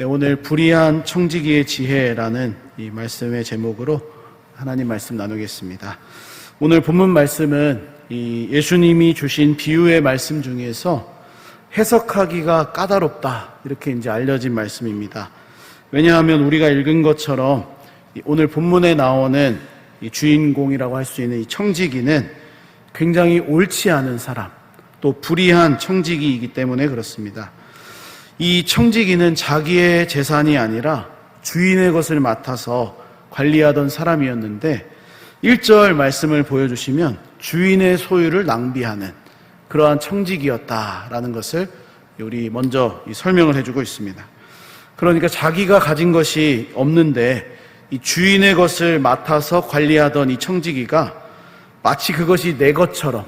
네, 오늘 불의한 청지기의 지혜라는 이 말씀의 제목으로 하나님 말씀 나누겠습니다. 오늘 본문 말씀은 이 예수님이 주신 비유의 말씀 중에서 해석하기가 까다롭다 이렇게 이제 알려진 말씀입니다. 왜냐하면 우리가 읽은 것처럼 오늘 본문에 나오는 이 주인공이라고 할 수 있는 이 청지기는 굉장히 옳지 않은 사람, 또 불의한 청지기이기 때문에 그렇습니다. 이 청지기는 자기의 재산이 아니라 주인의 것을 맡아서 관리하던 사람이었는데 1절 말씀을 보여주시면 주인의 소유를 낭비하는 그러한 청지기였다라는 것을 우리 먼저 설명을 해주고 있습니다. 그러니까 자기가 가진 것이 없는데 이 주인의 것을 맡아서 관리하던 이 청지기가 마치 그것이 내 것처럼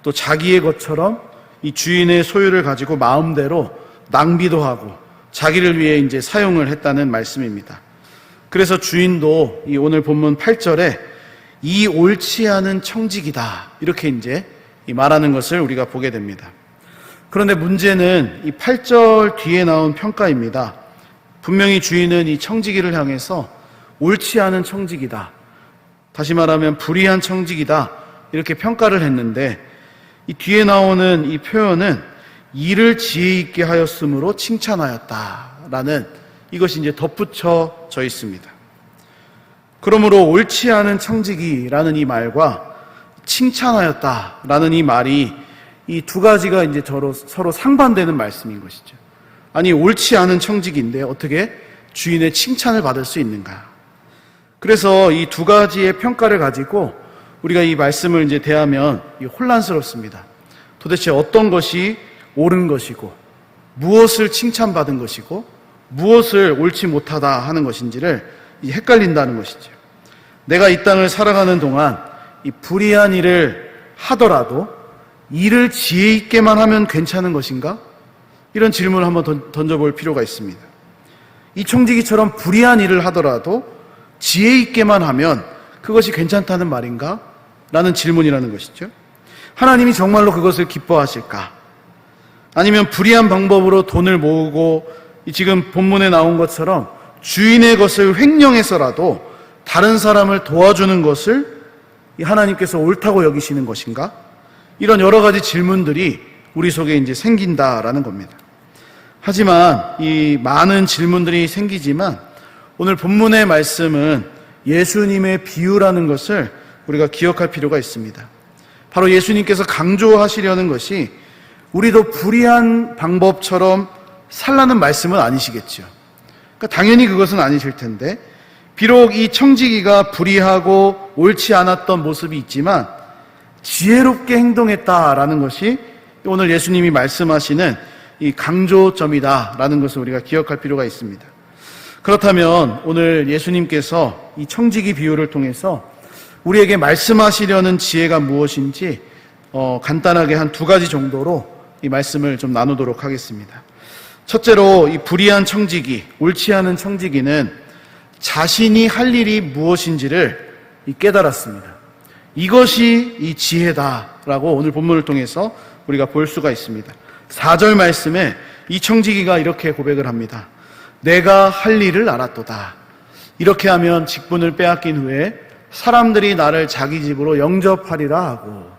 또 자기의 것처럼 이 주인의 소유를 가지고 마음대로 낭비도 하고 자기를 위해 이제 사용을 했다는 말씀입니다. 그래서 주인도 이 오늘 본문 8절에 이 옳지 않은 청지기다 이렇게 이제 말하는 것을 우리가 보게 됩니다. 그런데 문제는 이 8절 뒤에 나온 평가입니다. 분명히 주인은 이 청지기를 향해서 옳지 않은 청지기다, 다시 말하면 불의한 청지기다 이렇게 평가를 했는데 이 뒤에 나오는 이 표현은 일을 지혜 있게 하였으므로 칭찬하였다라는 이것이 이제 덧붙여져 있습니다. 그러므로 옳지 않은 청지기라는 이 말과 칭찬하였다라는 이 말이 이 두 가지가 이제 서로 상반되는 말씀인 것이죠. 아니, 옳지 않은 청지기인데 어떻게 주인의 칭찬을 받을 수 있는가? 그래서 이 두 가지의 평가를 가지고 우리가 이 말씀을 이제 대하면 혼란스럽습니다. 도대체 어떤 것이 옳은 것이고 무엇을 칭찬받은 것이고 무엇을 옳지 못하다 하는 것인지를 헷갈린다는 것이죠. 내가 이 땅을 살아가는 동안 이 불의한 일을 하더라도 일을 지혜 있게만 하면 괜찮은 것인가? 이런 질문을 한번 던져볼 필요가 있습니다. 이 청지기처럼 불의한 일을 하더라도 지혜 있게만 하면 그것이 괜찮다는 말인가? 라는 질문이라는 것이죠. 하나님이 정말로 그것을 기뻐하실까? 아니면 불의한 방법으로 돈을 모으고 지금 본문에 나온 것처럼 주인의 것을 횡령해서라도 다른 사람을 도와주는 것을 하나님께서 옳다고 여기시는 것인가? 이런 여러 가지 질문들이 우리 속에 이제 생긴다라는 겁니다. 하지만 이 많은 질문들이 생기지만 오늘 본문의 말씀은 예수님의 비유라는 것을 우리가 기억할 필요가 있습니다. 바로 예수님께서 강조하시려는 것이 우리도 불의한 방법처럼 살라는 말씀은 아니시겠죠. 그러니까 당연히 그것은 아니실 텐데 비록 이 청지기가 불의하고 옳지 않았던 모습이 있지만 지혜롭게 행동했다라는 것이 오늘 예수님이 말씀하시는 이 강조점이다라는 것을 우리가 기억할 필요가 있습니다. 그렇다면 오늘 예수님께서 이 청지기 비유를 통해서 우리에게 말씀하시려는 지혜가 무엇인지 간단하게 한 두 가지 정도로 이 말씀을 좀 나누도록 하겠습니다. 첫째로 이 불의한 청지기, 옳지 않은 청지기는 자신이 할 일이 무엇인지를 깨달았습니다. 이것이 이 지혜다라고 오늘 본문을 통해서 우리가 볼 수가 있습니다. 4절 말씀에 이 청지기가 이렇게 고백을 합니다. 내가 할 일을 알았도다. 이렇게 하면 직분을 빼앗긴 후에 사람들이 나를 자기 집으로 영접하리라 하고,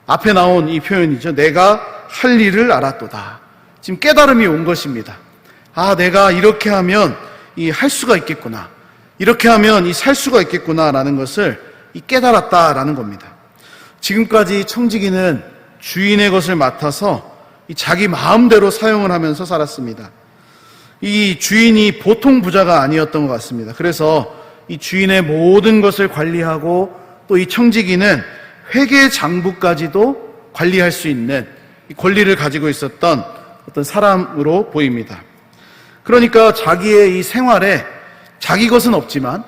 앞에 나온 이 표현이죠. 내가 할 일을 알았도다. 지금 깨달음이 온 것입니다. 아, 내가 이렇게 하면 할 수가 있겠구나. 이렇게 하면 살 수가 있겠구나라는 것을 깨달았다라는 겁니다. 지금까지 청지기는 주인의 것을 맡아서 자기 마음대로 사용을 하면서 살았습니다. 이 주인이 보통 부자가 아니었던 것 같습니다. 그래서 이 주인의 모든 것을 관리하고 또 이 청지기는 회계 장부까지도 관리할 수 있는 권리를 가지고 있었던 어떤 사람으로 보입니다. 그러니까 자기의 이 생활에 자기 것은 없지만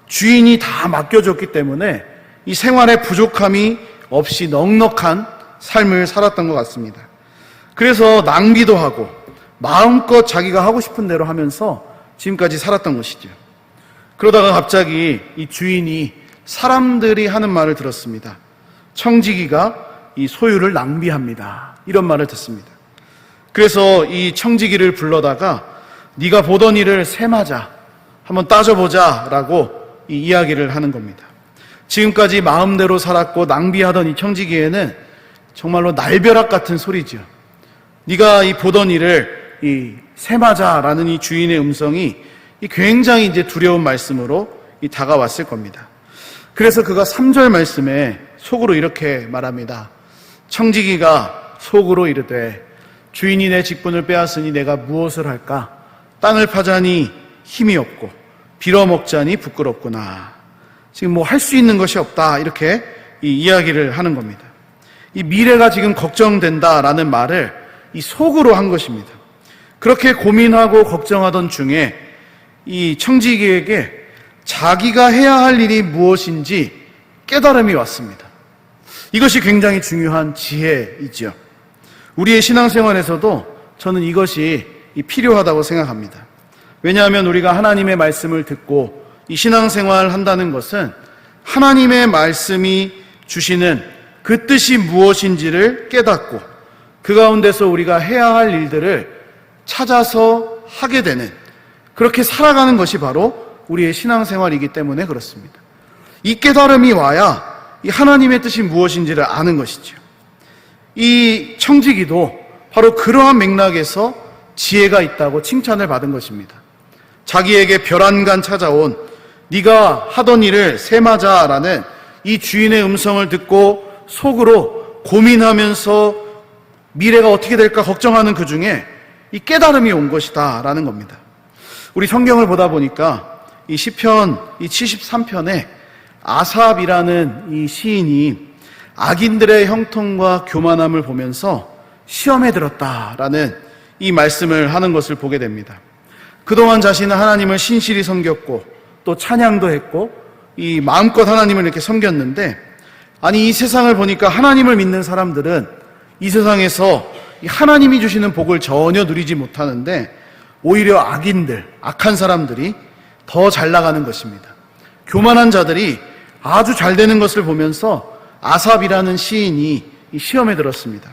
주인이 다 맡겨줬기 때문에 이 생활에 부족함이 없이 넉넉한 삶을 살았던 것 같습니다. 그래서 낭비도 하고 마음껏 자기가 하고 싶은 대로 하면서 지금까지 살았던 것이죠. 그러다가 갑자기 이 주인이 사람들이 하는 말을 들었습니다. 청지기가 이 소유를 낭비합니다. 이런 말을 듣습니다. 그래서 이 청지기를 불러다가 네가 보던 일을 셈하자, 한번 따져보자 라고 이 이야기를 하는 겁니다. 지금까지 마음대로 살았고 낭비하던 이 청지기에는 정말로 날벼락 같은 소리죠. 네가 이 보던 일을 이 셈하자라는 이 주인의 음성이 이 굉장히 이제 두려운 말씀으로 이 다가왔을 겁니다. 그래서 그가 3절 말씀에 속으로 이렇게 말합니다. 청지기가 속으로 이르되 주인이 내 직분을 빼앗으니 내가 무엇을 할까? 땅을 파자니 힘이 없고 빌어먹자니 부끄럽구나. 지금 뭐 할 수 있는 것이 없다, 이렇게 이 이야기를 하는 겁니다. 이 미래가 지금 걱정된다라는 말을 이 속으로 한 것입니다. 그렇게 고민하고 걱정하던 중에 이 청지기에게 자기가 해야 할 일이 무엇인지 깨달음이 왔습니다. 이것이 굉장히 중요한 지혜이죠. 우리의 신앙생활에서도 저는 이것이 필요하다고 생각합니다. 왜냐하면 우리가 하나님의 말씀을 듣고 이 신앙생활을 한다는 것은 하나님의 말씀이 주시는 그 뜻이 무엇인지를 깨닫고 그 가운데서 우리가 해야 할 일들을 찾아서 하게 되는, 그렇게 살아가는 것이 바로 우리의 신앙생활이기 때문에 그렇습니다. 이 깨달음이 와야 이 하나님의 뜻이 무엇인지를 아는 것이죠. 이 청지기도 바로 그러한 맥락에서 지혜가 있다고 칭찬을 받은 것입니다. 자기에게 별안간 찾아온 네가 하던 일을 셈하자라는 이 주인의 음성을 듣고 속으로 고민하면서 미래가 어떻게 될까 걱정하는 그 중에 이 깨달음이 온 것이다 라는 겁니다. 우리 성경을 보다 보니까 이 시편 이 73편에 아삽이라는 이 시인이 악인들의 형통과 교만함을 보면서 시험에 들었다라는 이 말씀을 하는 것을 보게 됩니다. 그동안 자신은 하나님을 신실히 섬겼고 또 찬양도 했고 이 마음껏 하나님을 이렇게 섬겼는데, 아니 이 세상을 보니까 하나님을 믿는 사람들은 이 세상에서 이 하나님이 주시는 복을 전혀 누리지 못하는데 오히려 악인들, 악한 사람들이 더 잘 나가는 것입니다. 교만한 자들이 아주 잘 되는 것을 보면서 아삽이라는 시인이 이 시험에 들었습니다.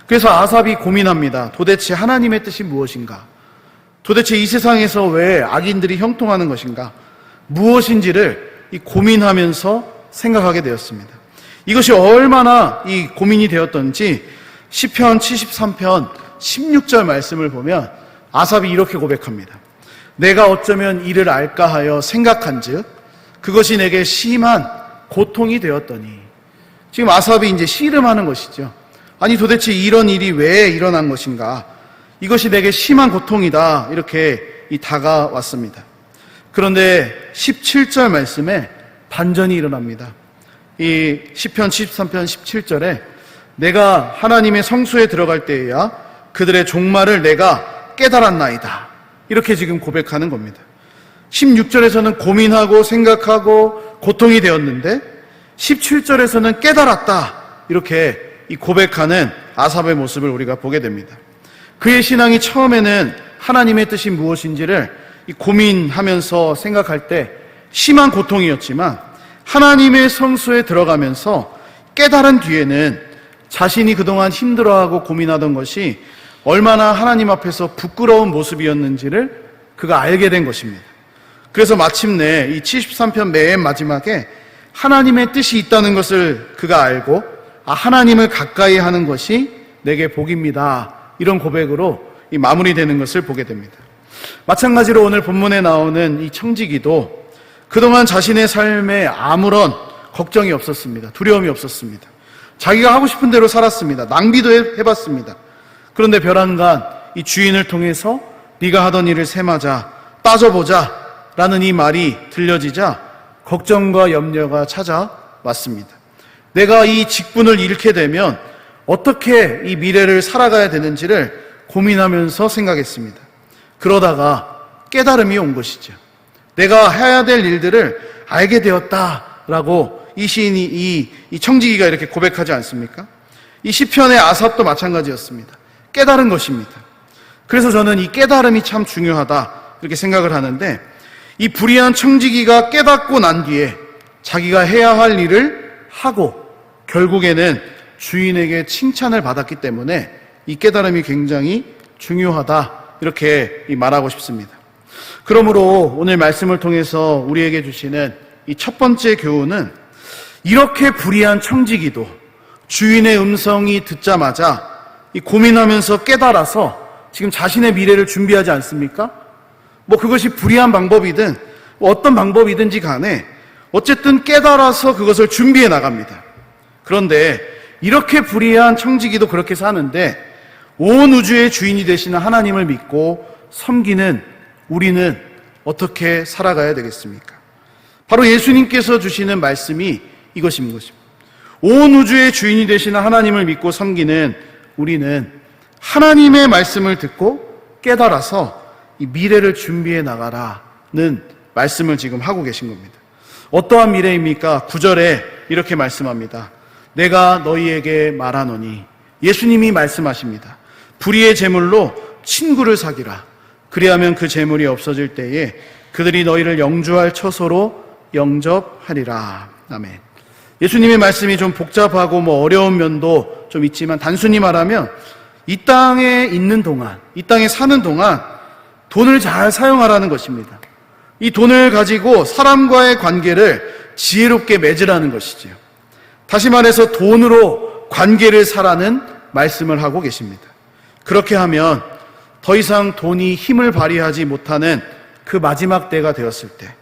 그래서 아삽이 고민합니다. 도대체 하나님의 뜻이 무엇인가? 도대체 이 세상에서 왜 악인들이 형통하는 것인가? 무엇인지를 이 고민하면서 생각하게 되었습니다. 이것이 얼마나 이 고민이 되었던지 시편 73편 16절 말씀을 보면 아삽이 이렇게 고백합니다. 내가 어쩌면 이를 알까 하여 생각한즉 그것이 내게 심한 고통이 되었더니. 지금 아삽이 이제 씨름하는 것이죠. 아니 도대체 이런 일이 왜 일어난 것인가? 이것이 내게 심한 고통이다. 이렇게 다가왔습니다. 그런데 17절 말씀에 반전이 일어납니다. 이 시편 73편 17절에 내가 하나님의 성소에 들어갈 때에야 그들의 종말을 내가 깨달았나이다. 이렇게 지금 고백하는 겁니다. 16절에서는 고민하고 생각하고 고통이 되었는데 17절에서는 깨달았다. 이렇게 이 고백하는 아삽의 모습을 우리가 보게 됩니다. 그의 신앙이 처음에는 하나님의 뜻이 무엇인지를 고민하면서 생각할 때 심한 고통이었지만 하나님의 성소에 들어가면서 깨달은 뒤에는 자신이 그동안 힘들어하고 고민하던 것이 얼마나 하나님 앞에서 부끄러운 모습이었는지를 그가 알게 된 것입니다. 그래서 마침내 이 73편 맨 마지막에 하나님의 뜻이 있다는 것을 그가 알고 하나님을 가까이 하는 것이 내게 복입니다. 이런 고백으로 이 마무리되는 것을 보게 됩니다. 마찬가지로 오늘 본문에 나오는 이 청지기도 그동안 자신의 삶에 아무런 걱정이 없었습니다. 두려움이 없었습니다. 자기가 하고 싶은 대로 살았습니다. 낭비도 해봤습니다. 그런데 벼랑간 이 주인을 통해서 네가 하던 일을 셈하자, 따져보자 라는 이 말이 들려지자 걱정과 염려가 찾아왔습니다. 내가 이 직분을 잃게 되면 어떻게 이 미래를 살아가야 되는지를 고민하면서 생각했습니다. 그러다가 깨달음이 온 것이죠. 내가 해야 될 일들을 알게 되었다라고 이 시인이 이 청지기가 이렇게 고백하지 않습니까? 이 시편의 아삽도 마찬가지였습니다. 깨달은 것입니다. 그래서 저는 이 깨달음이 참 중요하다 이렇게 생각을 하는데, 이 불의한 청지기가 깨닫고 난 뒤에 자기가 해야 할 일을 하고 결국에는 주인에게 칭찬을 받았기 때문에 이 깨달음이 굉장히 중요하다 이렇게 말하고 싶습니다. 그러므로 오늘 말씀을 통해서 우리에게 주시는 이 첫 번째 교훈은 이렇게 불의한 청지기도 주인의 음성이 듣자마자 고민하면서 깨달아서 지금 자신의 미래를 준비하지 않습니까? 그것이 불의한 방법이든 어떤 방법이든지 간에 어쨌든 깨달아서 그것을 준비해 나갑니다. 그런데 이렇게 불의한 청지기도 그렇게 사는데 온 우주의 주인이 되시는 하나님을 믿고 섬기는 우리는 어떻게 살아가야 되겠습니까? 바로 예수님께서 주시는 말씀이 이것인 것입니다. 온 우주의 주인이 되시는 하나님을 믿고 섬기는 우리는 하나님의 말씀을 듣고 깨달아서 이 미래를 준비해 나가라는 말씀을 지금 하고 계신 겁니다. 어떠한 미래입니까? 9절에 이렇게 말씀합니다. 내가 너희에게 말하노니, 예수님이 말씀하십니다. 불의의 제물로 친구를 사귀라. 그리하면 그 제물이 없어질 때에 그들이 너희를 영주할 처소로 영접하리라. 아멘. 예수님의 말씀이 좀 복잡하고 어려운 면도 좀 있지만 단순히 말하면 이 땅에 있는 동안, 이 땅에 사는 동안 돈을 잘 사용하라는 것입니다. 이 돈을 가지고 사람과의 관계를 지혜롭게 맺으라는 것이지요. 다시 말해서 돈으로 관계를 사라는 말씀을 하고 계십니다. 그렇게 하면 더 이상 돈이 힘을 발휘하지 못하는 그 마지막 때가 되었을 때,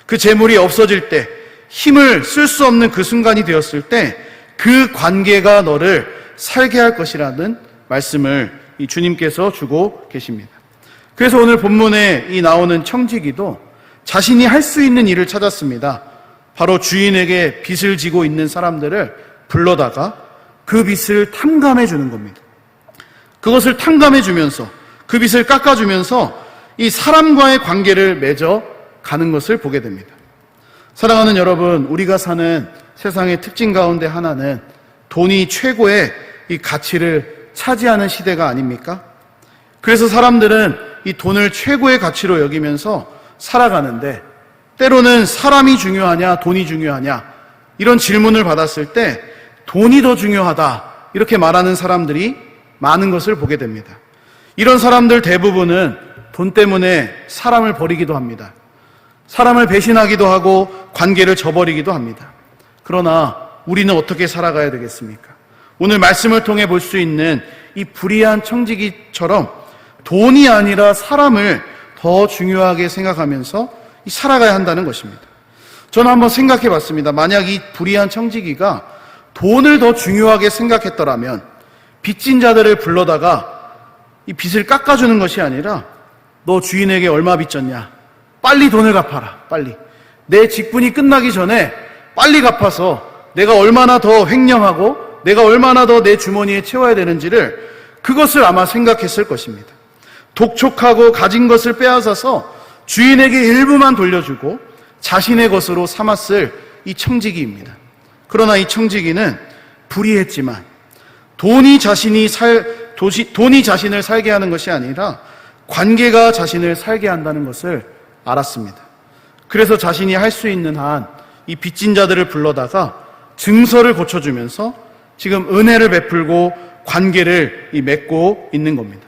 그 재물이 없어질 때, 힘을 쓸 수 없는 그 순간이 되었을 때 그 관계가 너를 살게 할 것이라는 말씀을 이 주님께서 주고 계십니다. 그래서 오늘 본문에 이 나오는 청지기도 자신이 할 수 있는 일을 찾았습니다. 바로 주인에게 빚을 지고 있는 사람들을 불러다가 그 빚을 탕감해 주는 겁니다. 그것을 탕감해 주면서 그 빚을 깎아주면서 이 사람과의 관계를 맺어 가는 것을 보게 됩니다. 사랑하는 여러분, 우리가 사는 세상의 특징 가운데 하나는 돈이 최고의 이 가치를 차지하는 시대가 아닙니까? 그래서 사람들은 이 돈을 최고의 가치로 여기면서 살아가는데 때로는 사람이 중요하냐 돈이 중요하냐 이런 질문을 받았을 때 돈이 더 중요하다 이렇게 말하는 사람들이 많은 것을 보게 됩니다. 이런 사람들 대부분은 돈 때문에 사람을 버리기도 합니다. 사람을 배신하기도 하고 관계를 저버리기도 합니다. 그러나 우리는 어떻게 살아가야 되겠습니까? 오늘 말씀을 통해 볼 수 있는 이 불의한 청지기처럼 돈이 아니라 사람을 더 중요하게 생각하면서 살아가야 한다는 것입니다. 저는 한번 생각해 봤습니다. 만약 이 불의한 청지기가 돈을 더 중요하게 생각했더라면 빚진 자들을 불러다가 이 빚을 깎아주는 것이 아니라 너 주인에게 얼마 빚졌냐? 빨리 돈을 갚아라. 빨리. 내 직분이 끝나기 전에 빨리 갚아서 내가 얼마나 더 횡령하고 내가 얼마나 더 내 주머니에 채워야 되는지를 그것을 아마 생각했을 것입니다. 독촉하고 가진 것을 빼앗아서 주인에게 일부만 돌려주고 자신의 것으로 삼았을 이 청지기입니다. 그러나 이 청지기는 불의했지만 돈이 자신을 살게 하는 것이 아니라 관계가 자신을 살게 한다는 것을 알았습니다. 그래서 자신이 할 수 있는 한 이 빚진 자들을 불러다가 증서를 고쳐주면서 지금 은혜를 베풀고 관계를 맺고 있는 겁니다.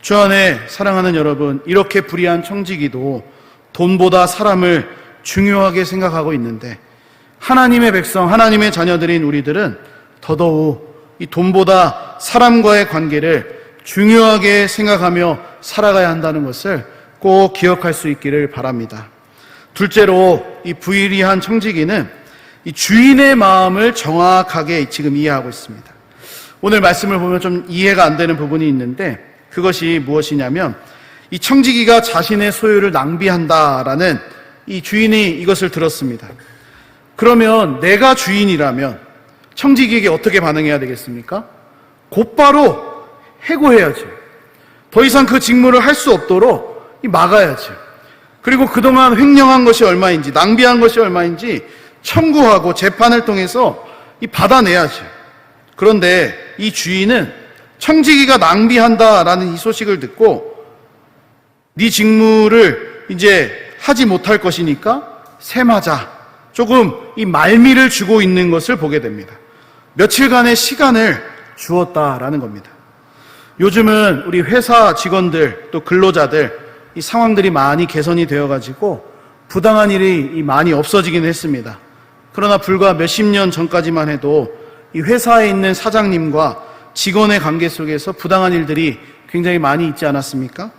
주 안에 사랑하는 여러분, 이렇게 불의한 청지기도 돈보다 사람을 중요하게 생각하고 있는데 하나님의 백성, 하나님의 자녀들인 우리들은 더더욱 이 돈보다 사람과의 관계를 중요하게 생각하며 살아가야 한다는 것을 꼭 기억할 수 있기를 바랍니다. 둘째로 이 불의한 청지기는 이 주인의 마음을 정확하게 지금 이해하고 있습니다. 오늘 말씀을 보면 좀 이해가 안 되는 부분이 있는데 그것이 무엇이냐면 이 청지기가 자신의 소유를 낭비한다라는 이 주인이 이것을 들었습니다. 그러면 내가 주인이라면 청지기에게 어떻게 반응해야 되겠습니까? 곧바로 해고해야죠. 더 이상 그 직무를 할 수 없도록 막아야죠. 그리고 그동안 횡령한 것이 얼마인지, 낭비한 것이 얼마인지 청구하고 재판을 통해서 받아내야죠. 그런데 이 주인은 청지기가 낭비한다라는 이 소식을 듣고 네 직무를 이제 하지 못할 것이니까 셈하자. 조금 이 말미를 주고 있는 것을 보게 됩니다. 며칠간의 시간을 주었다라는 겁니다. 요즘은 우리 회사 직원들 또 근로자들 이 상황들이 많이 개선이 되어가지고 부당한 일이 많이 없어지긴 했습니다. 그러나 불과 몇십 년 전까지만 해도 이 회사에 있는 사장님과 직원의 관계 속에서 부당한 일들이 굉장히 많이 있지 않았습니까?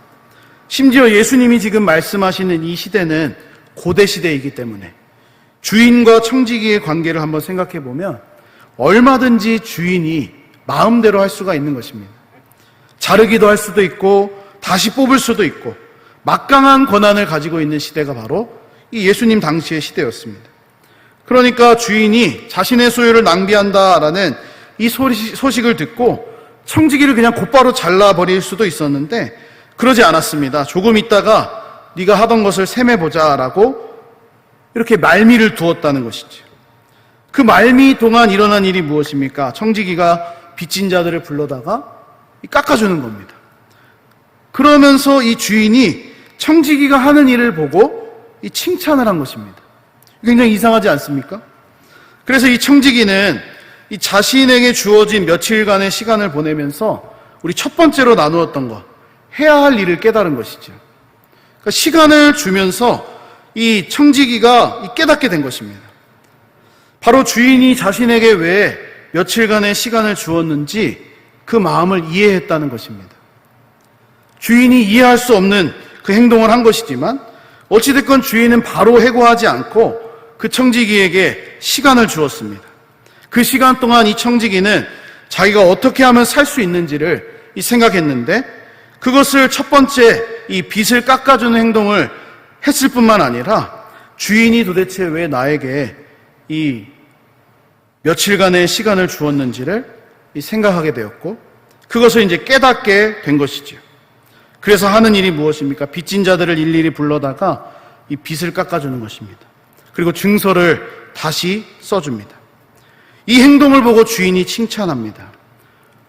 심지어 예수님이 지금 말씀하시는 이 시대는 고대 시대이기 때문에 주인과 청지기의 관계를 한번 생각해 보면 얼마든지 주인이 마음대로 할 수가 있는 것입니다. 자르기도 할 수도 있고 다시 뽑을 수도 있고 막강한 권한을 가지고 있는 시대가 바로 이 예수님 당시의 시대였습니다. 그러니까 주인이 자신의 소유를 낭비한다라는 이 소식을 듣고 청지기를 그냥 곧바로 잘라버릴 수도 있었는데 그러지 않았습니다. 조금 있다가 네가 하던 것을 셈해보자라고 이렇게 말미를 두었다는 것이죠. 그 말미 동안 일어난 일이 무엇입니까? 청지기가 빚진 자들을 불러다가 깎아주는 겁니다. 그러면서 이 주인이 청지기가 하는 일을 보고 이 칭찬을 한 것입니다. 굉장히 이상하지 않습니까? 그래서 이 청지기는 이 자신에게 주어진 며칠간의 시간을 보내면서 우리 첫 번째로 나누었던 것, 해야 할 일을 깨달은 것이죠. 그러니까 시간을 주면서 이 청지기가 깨닫게 된 것입니다. 바로 주인이 자신에게 왜 며칠간의 시간을 주었는지 그 마음을 이해했다는 것입니다. 주인이 이해할 수 없는 그 행동을 한 것이지만 어찌됐건 주인은 바로 해고하지 않고 그 청지기에게 시간을 주었습니다. 그 시간 동안 이 청지기는 자기가 어떻게 하면 살 수 있는지를 생각했는데 그것을 첫 번째 이 빚을 깎아주는 행동을 했을 뿐만 아니라 주인이 도대체 왜 나에게 이 며칠간의 시간을 주었는지를 생각하게 되었고 그것을 이제 깨닫게 된 것이죠. 그래서 하는 일이 무엇입니까? 빚진 자들을 일일이 불러다가 이 빚을 깎아주는 것입니다. 그리고 증서를 다시 써줍니다. 이 행동을 보고 주인이 칭찬합니다.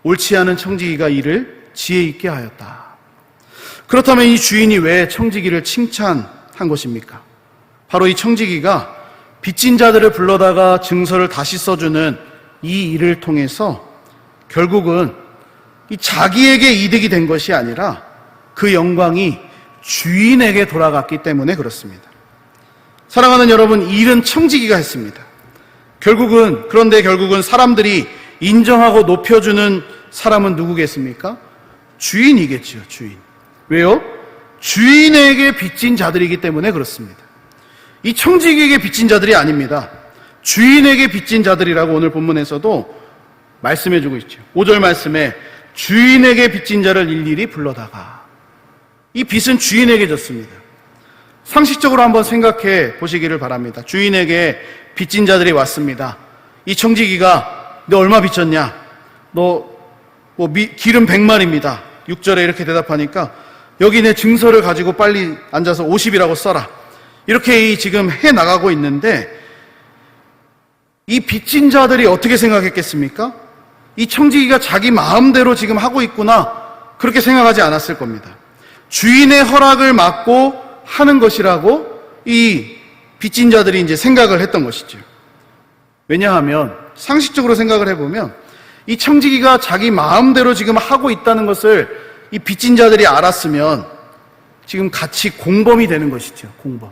옳지 않은 청지기가 이를 지혜 있게 하였다. 그렇다면 이 주인이 왜 청지기를 칭찬한 것입니까? 바로 이 청지기가 빚진 자들을 불러다가 증서를 다시 써주는 이 일을 통해서 결국은 이 자기에게 이득이 된 것이 아니라 그 영광이 주인에게 돌아갔기 때문에 그렇습니다. 사랑하는 여러분, 이 일은 청지기가 했습니다. 그런데 결국은 사람들이 인정하고 높여주는 사람은 누구겠습니까? 주인이겠죠, 주인. 왜요? 주인에게 빚진 자들이기 때문에 그렇습니다. 이 청지기에게 빚진 자들이 아닙니다. 주인에게 빚진 자들이라고 오늘 본문에서도 말씀해주고 있죠. 5절 말씀에 주인에게 빚진 자를 일일이 불러다가 이 빚은 주인에게 졌습니다. 상식적으로 한번 생각해 보시기를 바랍니다. 주인에게 빚진 자들이 왔습니다. 이 청지기가 너 얼마 빚졌냐? 기름 100마리입니다. 6절에 이렇게 대답하니까 여기 내 증서를 가지고 빨리 앉아서 50이라고 써라. 이렇게 지금 해 나가고 있는데 이 빚진 자들이 어떻게 생각했겠습니까? 이 청지기가 자기 마음대로 지금 하고 있구나 그렇게 생각하지 않았을 겁니다. 주인의 허락을 받고 하는 것이라고 이 빚진 자들이 이제 생각을 했던 것이죠. 왜냐하면 상식적으로 생각을 해보면 이 청지기가 자기 마음대로 지금 하고 있다는 것을 이 빚진 자들이 알았으면 지금 같이 공범이 되는 것이죠. 공범.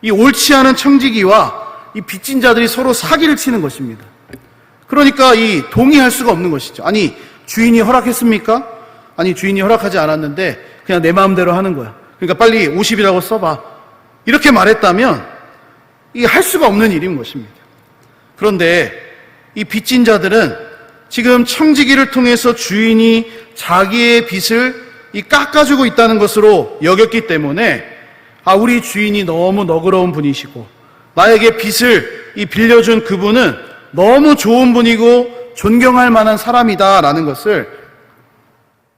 이 옳지 않은 청지기와 이 빚진 자들이 서로 사기를 치는 것입니다. 그러니까 이 동의할 수가 없는 것이죠. 아니 주인이 허락했습니까? 아니 주인이 허락하지 않았는데 그냥 내 마음대로 하는 거야. 그러니까 빨리 50이라고 써봐. 이렇게 말했다면 이게 할 수가 없는 일인 것입니다. 그런데 이 빚진 자들은 지금 청지기를 통해서 주인이 자기의 빚을 깎아주고 있다는 것으로 여겼기 때문에 우리 주인이 너무 너그러운 분이시고 나에게 빚을 빌려준 그분은 너무 좋은 분이고 존경할 만한 사람이다라는 것을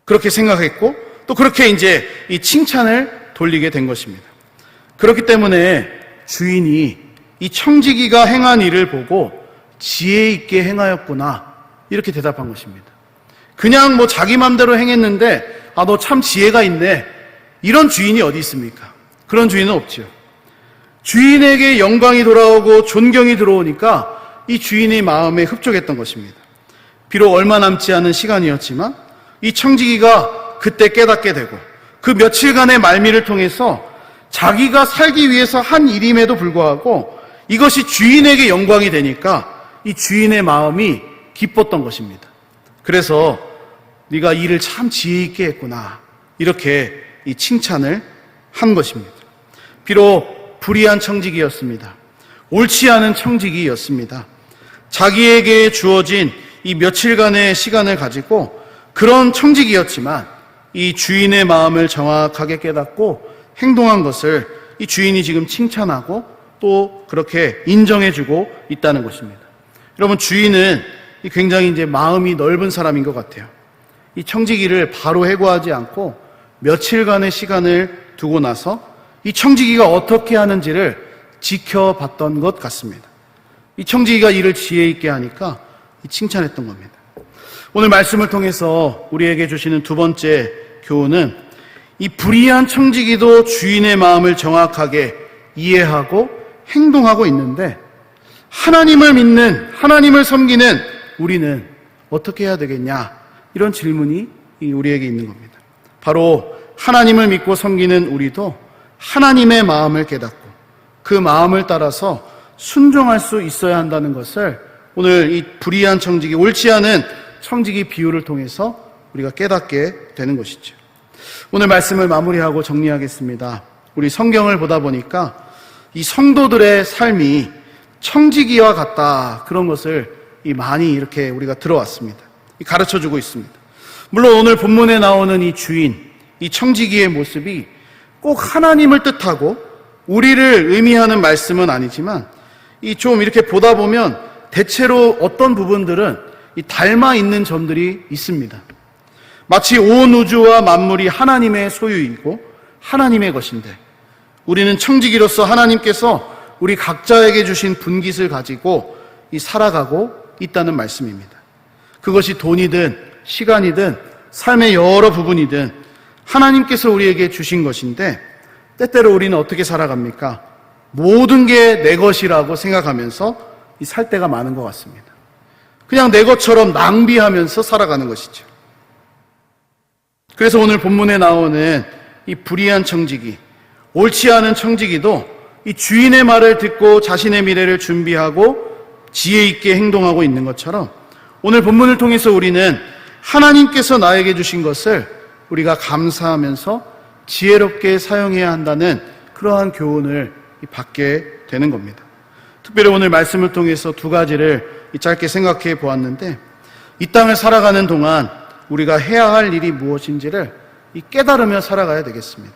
그렇게 생각했고 또 그렇게 이제 이 칭찬을 돌리게 된 것입니다. 그렇기 때문에 주인이 이 청지기가 행한 일을 보고 지혜 있게 행하였구나 이렇게 대답한 것입니다. 그냥 자기 맘대로 행했는데 너 참 지혜가 있네 이런 주인이 어디 있습니까? 그런 주인은 없죠. 주인에게 영광이 돌아오고 존경이 들어오니까 이 주인의 마음에 흡족했던 것입니다. 비록 얼마 남지 않은 시간이었지만 이 청지기가 그때 깨닫게 되고 그 며칠간의 말미를 통해서 자기가 살기 위해서 한 일임에도 불구하고 이것이 주인에게 영광이 되니까 이 주인의 마음이 기뻤던 것입니다. 그래서 네가 일을 참 지혜 있게 했구나, 이렇게 이 칭찬을 한 것입니다. 비록 불의한 청지기였습니다. 옳지 않은 청지기였습니다. 자기에게 주어진 이 며칠간의 시간을 가지고 그런 청지기였지만 이 주인의 마음을 정확하게 깨닫고 행동한 것을 이 주인이 지금 칭찬하고 또 그렇게 인정해주고 있다는 것입니다. 여러분, 주인은 굉장히 이제 마음이 넓은 사람인 것 같아요. 이 청지기를 바로 해고하지 않고 며칠간의 시간을 두고 나서 이 청지기가 어떻게 하는지를 지켜봤던 것 같습니다. 이 청지기가 일을 지혜 있게 하니까 칭찬했던 겁니다. 오늘 말씀을 통해서 우리에게 주시는 두 번째 교훈은 이 불의한 청지기도 주인의 마음을 정확하게 이해하고 행동하고 있는데 하나님을 믿는, 하나님을 섬기는 우리는 어떻게 해야 되겠냐, 이런 질문이 우리에게 있는 겁니다. 바로 하나님을 믿고 섬기는 우리도 하나님의 마음을 깨닫고 그 마음을 따라서 순종할 수 있어야 한다는 것을 오늘 이 불의한 청지기, 옳지 않은 청지기 비유를 통해서 우리가 깨닫게 되는 것이죠. 오늘 말씀을 마무리하고 정리하겠습니다. 우리 성경을 보다 보니까 이 성도들의 삶이 청지기와 같다, 그런 것을 많이 이렇게 우리가 들어왔습니다. 가르쳐주고 있습니다. 물론 오늘 본문에 나오는 이 주인, 이 청지기의 모습이 꼭 하나님을 뜻하고 우리를 의미하는 말씀은 아니지만 좀 이렇게 보다 보면 대체로 어떤 부분들은 닮아 있는 점들이 있습니다. 마치 온 우주와 만물이 하나님의 소유이고 하나님의 것인데 우리는 청지기로서 하나님께서 우리 각자에게 주신 분깃을 가지고 살아가고 있다는 말씀입니다. 그것이 돈이든 시간이든 삶의 여러 부분이든 하나님께서 우리에게 주신 것인데 때때로 우리는 어떻게 살아갑니까? 모든 게 내 것이라고 생각하면서 살 때가 많은 것 같습니다. 그냥 내 것처럼 낭비하면서 살아가는 것이죠. 그래서 오늘 본문에 나오는 이 불의한 청지기, 옳지 않은 청지기도 이 주인의 말을 듣고 자신의 미래를 준비하고 지혜 있게 행동하고 있는 것처럼 오늘 본문을 통해서 우리는 하나님께서 나에게 주신 것을 우리가 감사하면서 지혜롭게 사용해야 한다는 그러한 교훈을 받게 되는 겁니다. 특별히 오늘 말씀을 통해서 두 가지를 짧게 생각해 보았는데, 이 땅을 살아가는 동안 우리가 해야 할 일이 무엇인지를 깨달으며 살아가야 되겠습니다.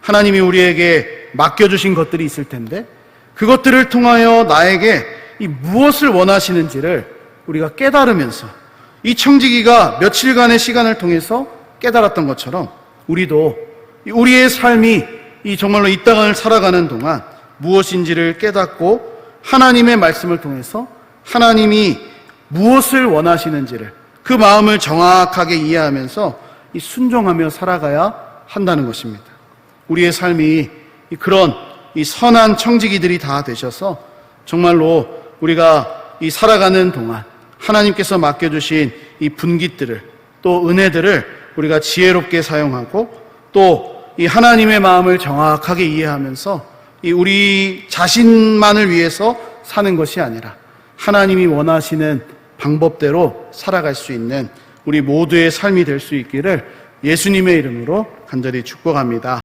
하나님이 우리에게 맡겨주신 것들이 있을 텐데 그것들을 통하여 나에게 무엇을 원하시는지를 우리가 깨달으면서 이 청지기가 며칠간의 시간을 통해서 깨달았던 것처럼 우리도 우리의 삶이 정말로 이 땅을 살아가는 동안 무엇인지를 깨닫고 하나님의 말씀을 통해서 하나님이 무엇을 원하시는지를 그 마음을 정확하게 이해하면서 순종하며 살아가야 한다는 것입니다. 우리의 삶이 그런 선한 청지기들이 다 되셔서 정말로 우리가 살아가는 동안 하나님께서 맡겨주신 이 분깃들을 또 은혜들을 우리가 지혜롭게 사용하고 또 이 하나님의 마음을 정확하게 이해하면서 우리 자신만을 위해서 사는 것이 아니라 하나님이 원하시는 방법대로 살아갈 수 있는 우리 모두의 삶이 될 수 있기를 예수님의 이름으로 간절히 축복합니다.